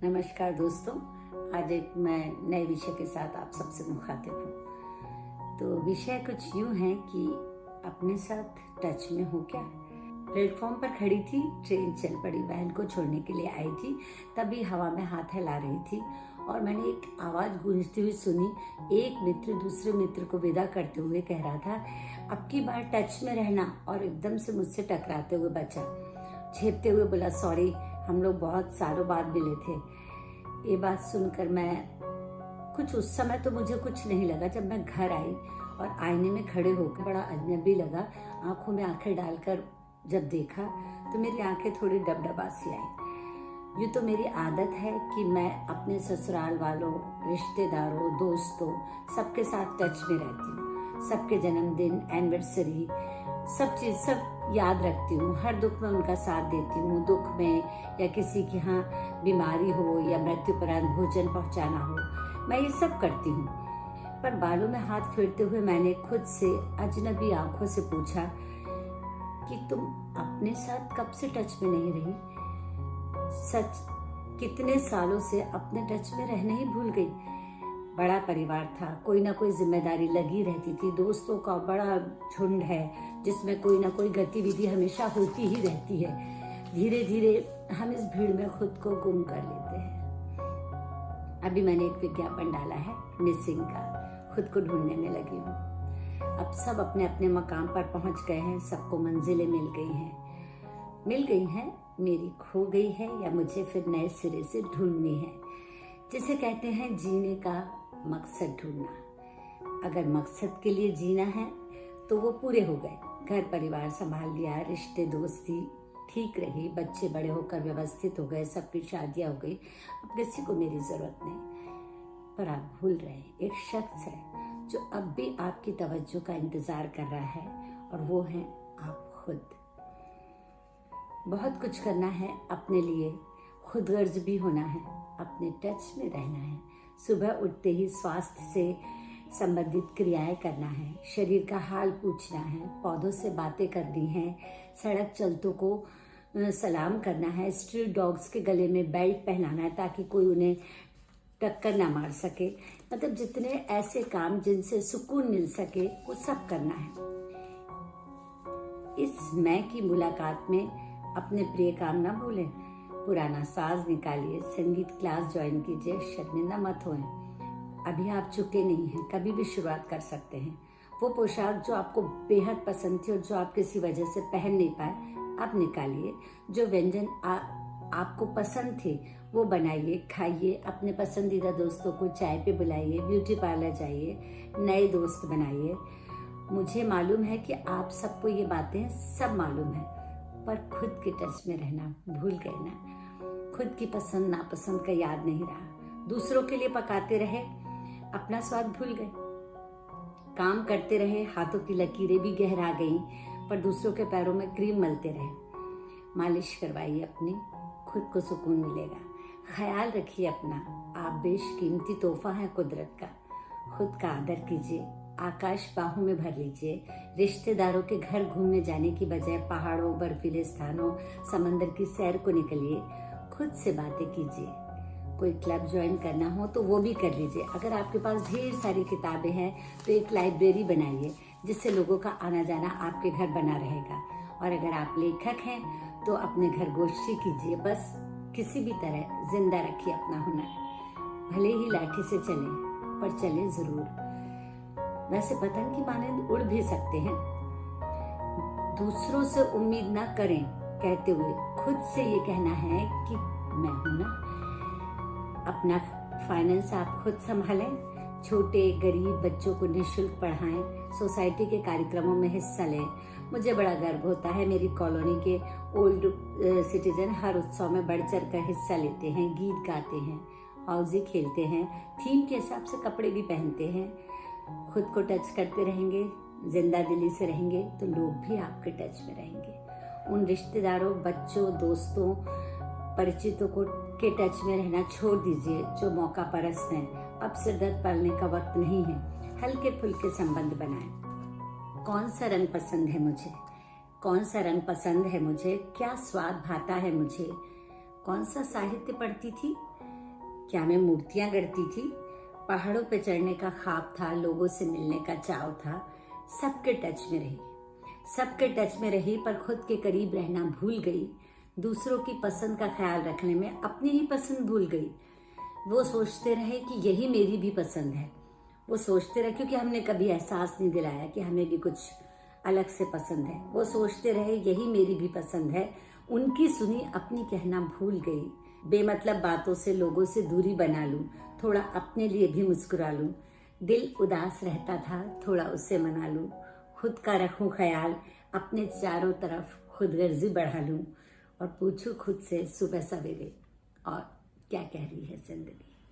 नमस्कार दोस्तों, आज एक मैं नए विषय के साथ आप सबसे मुखातिब हूँ। तो विषय कुछ यूँ है कि अपने साथ टच में हो क्या। प्लेटफॉर्म पर खड़ी थी, ट्रेन चल पड़ी, बहन को छोड़ने के लिए आई थी, तभी हवा में हाथ हिला रही थी और मैंने एक आवाज़ गूंजती हुई सुनी। एक मित्र दूसरे मित्र को विदा करते हुए कह रहा था, अब की बार टच में रहना, और एकदम से मुझसे टकराते हुए बचा। झेपते हुए बोला, सॉरी, हम लोग बहुत सालों बाद मिले थे। ये बात सुनकर उस समय तो मुझे कुछ नहीं लगा। जब मैं घर आई और आईने में खड़े होकर बड़ा अजनबी लगा, आंखों में आंखें डालकर जब देखा तो मेरी आंखें थोड़ी डबडबासी आई। यूँ तो मेरी आदत है कि मैं अपने ससुराल वालों, रिश्तेदारों, दोस्तों सबके साथ टच में रहती हूँ। सबके जन्मदिन, एनिवर्सरी, सब याद रखती हूँ। हर दुख में उनका साथ देती हूँ। दुख में या किसी के यहाँ बीमारी हो या मृत्युपरांत भोजन पहुँचाना हो, मैं ये सब करती हूँ। पर बालों में हाथ फेरते हुए मैंने खुद से अजनबी आंखों से पूछा कि तुम अपने साथ कब से टच में नहीं रही? सच, कितने सालों से अपने टच में रहने ही भूल गई। बड़ा परिवार था, कोई ना कोई जिम्मेदारी लगी रहती थी। दोस्तों का बड़ा झुंड है जिसमें कोई ना कोई गतिविधि हमेशा होती ही रहती है। धीरे धीरे हम इस भीड़ में खुद को गुम कर लेते हैं। अभी मैंने एक विज्ञापन डाला है मिसिंग का, खुद को ढूंढने में लगी हूँ। अब सब अपने अपने मकाम पर पहुंच गए हैं, सबको मंजिलें मिल गई हैं। मेरी खो गई है या मुझे फिर नए सिरे से ढूंढनी है, जिसे कहते हैं जीने का मकसद ढूंढना। अगर मकसद के लिए जीना है तो वो पूरे हो गए। घर परिवार संभाल लिया, रिश्ते दोस्ती ठीक रही, बच्चे बड़े होकर व्यवस्थित हो गए, सबकी शादियां हो गई। अब किसी को मेरी जरूरत नहीं। पर आप भूल रहे हैं, एक शख्स है जो अब भी आपकी तवज्जो का इंतजार कर रहा है, और वो है आप खुद। बहुत कुछ करना है अपने लिए, खुदगर्ज भी होना है, अपने टच में रहना है। सुबह उठते ही स्वास्थ्य से संबंधित क्रियाएं करना है, शरीर का हाल पूछना है, पौधों से बातें करनी है, सड़क चलतों को सलाम करना है, स्ट्रीट डॉग्स के गले में बेल्ट पहनाना है ताकि कोई उन्हें टक्कर ना मार सके। मतलब जितने ऐसे काम जिनसे सुकून मिल सके वो सब करना है। इस मैं की मुलाकात में अपने प्रिय काम ना भूलें। पुराना साज निकालिए, संगीत क्लास ज्वाइन कीजिए, शर्मिंदा मत होएं। अभी आप चुके नहीं हैं, कभी भी शुरुआत कर सकते हैं। वो पोशाक जो आपको बेहद पसंद थी और जो आप किसी वजह से पहन नहीं पाए, आप निकालिए। जो व्यंजन आपको पसंद थे वो बनाइए, खाइए। अपने पसंदीदा दोस्तों को चाय पे बुलाइए, ब्यूटी पार्लर जाइए, नए दोस्त बनाइए। मुझे मालूम है कि आप सबको ये बातें सब मालूम है, पर खुद के टच में रहना भूल गए ना। खुद की पसंद नापसंद का याद नहीं रहा। दूसरों के लिए पकाते रहे, अपना स्वाद भूल गए। काम करते रहे, हाथों की लकीरें भी गहरा गईं, पर दूसरों के पैरों में क्रीम मलते रहे। मालिश करवाइए अपनी, खुद को सुकून मिलेगा। ख्याल रखिए अपना, आप बेशकीमती तोहफा हैं कुदरत का। खुद का आदर कीजिए, आकाश बाहों में भर लीजिए। रिश्तेदारों के घर घूमने जाने की बजाय पहाड़ों, बर्फीले स्थानों, समंदर की सैर को निकलिए। खुद से बातें कीजिए। कोई क्लब ज्वाइन करना हो तो वो भी कर लीजिए। अगर आपके पास ढेर सारी किताबें हैं तो एक लाइब्रेरी बनाइए, जिससे लोगों का आना जाना आपके घर बना रहेगा। और अगर आप लेखक हैं तो अपने घर गोष्ठी कीजिए। बस किसी भी तरह जिंदा रखिए अपना हुनर। भले ही लाठी से चलें, पर चलें जरूर। वैसे पतंग की मानंद उड़ भी सकते हैं। दूसरों से उम्मीद ना करें कहते हुए खुद से ये कहना है कि मैं हूं ना। अपना फाइनेंस आप खुद संभालें। छोटे गरीब बच्चों को निःशुल्क पढ़ाएं, सोसाइटी के कार्यक्रमों में हिस्सा लें। मुझे बड़ा गर्व होता है, मेरी कॉलोनी के ओल्ड सिटीजन हर उत्सव में बढ़ चढ़ कर हिस्सा लेते हैं, गीत गाते हैं, हौजी खेलते हैं, थीम के हिसाब से कपड़े भी पहनते हैं। खुद को टच करते रहेंगे, जिंदा दिली से रहेंगे तो लोग भी आपके टच में रहेंगे। उन रिश्तेदारों, बच्चों, दोस्तों, परिचितों को के टच में रहना छोड़ दीजिए जो मौका परस्त हैं। अब सिरदर्द पालने का वक्त नहीं है। हल्के फुल्के संबंध बनाएं। कौन सा रंग पसंद है मुझे, कौन सा रंग पसंद है मुझे, क्या स्वाद भाता है मुझे, कौन सा साहित्य पढ़ती थी, क्या मैं मूर्तियां गढ़ती थी? पहाड़ों पे चढ़ने का ख्वाब था, लोगों से मिलने का चाव था। सबके टच में रही, सबके टच में रही, पर खुद के करीब रहना भूल गई। दूसरों की पसंद का ख्याल रखने में अपनी ही पसंद भूल गई। वो सोचते रहे कि यही मेरी भी पसंद है। वो सोचते रहे, क्योंकि हमने कभी एहसास नहीं दिलाया कि हमें भी कुछ अलग से पसंद है। वो सोचते रहे यही मेरी भी पसंद है। उनकी सुनी, अपनी कहना भूल गई। बेमतलब बातों से लोगों से दूरी बना लूं, थोड़ा अपने लिए भी मुस्कुरा लूं। दिल उदास रहता था, थोड़ा उससे मना लूं। खुद का रखूं ख्याल, अपने चारों तरफ खुदगर्जी बढ़ा लूं। और पूछूं खुद से सुबह सवेरे, और क्या कह रही है जिंदगी।